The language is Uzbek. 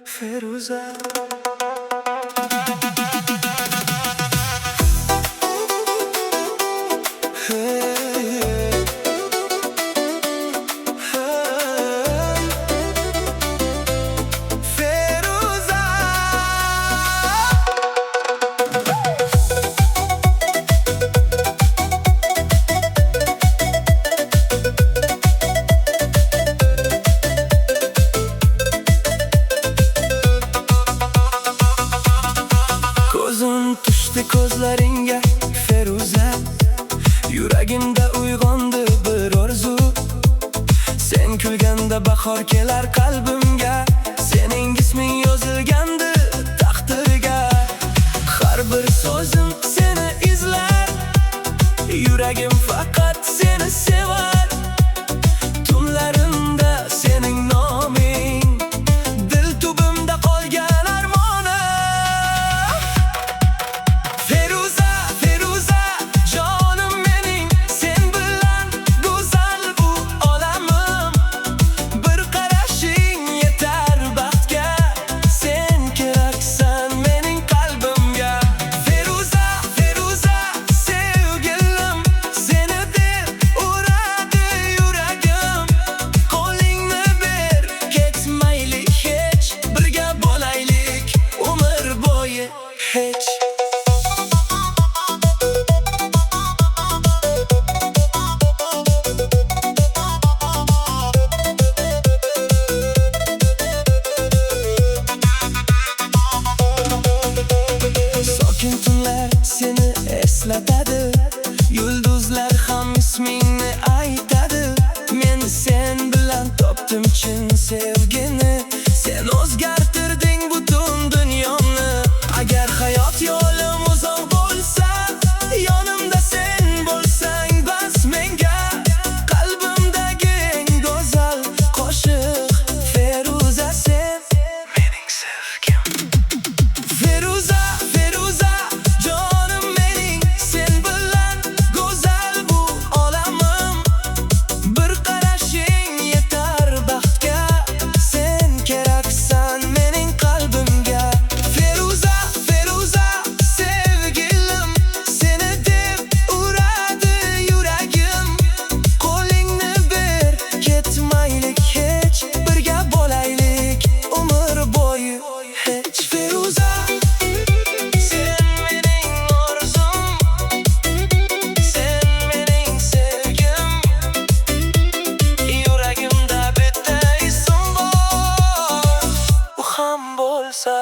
Feruza. Ko'zim tushdi ko'zlaringga Feruza, yuragimda uyg'ondi bir orzu. Sen kulganda bahor kelar qalbimga, sening isming yozilgandi taqdirga. Har bir so'zim seni izlar, yuragim faqat seni sevar. Tunlarimda sening noming, dil tubimda qolgan armonim. Feruza, Feruza, jonim mening, sen bilan go'zal bu olamim. Bir qarashing yetar baxtga, sen keraksan mening qalbimga. Feruza, Feruza, sevgilim, seni deb uradi yuragim. Qo'lingni ber, ketmaylik hech, birga bo'laylik umr bo'yi hech. Sokin tunlar seni eslatadi, yulduzlar ham ismingni aytadi. Men sen bilan topdim chin sevgini, sen o'zgartirding butun dunyomni. Agar hayot yo'lim uzoq bo'lsa, yonimda sen bo'lsang bas menga. Qalbimdagi eng go'zal qo'shiq Feruza, sen mening sevgim. Feruza, Feruza, jonim mening, sen bilan go'zal bu olamim. Bir qarashing yetar baxtga, sen keraksan mening qalbimga. Feruza, Feruza, sevgilim, seni deb uradi yuragim. Qo'lingni ber, ketmaylik hech, birga bo'laylik umr bo'yi hech. Feruza, sen mening orzum, sen mening sevgim. Yuragimda bitta ism bor, u ham bo'lsa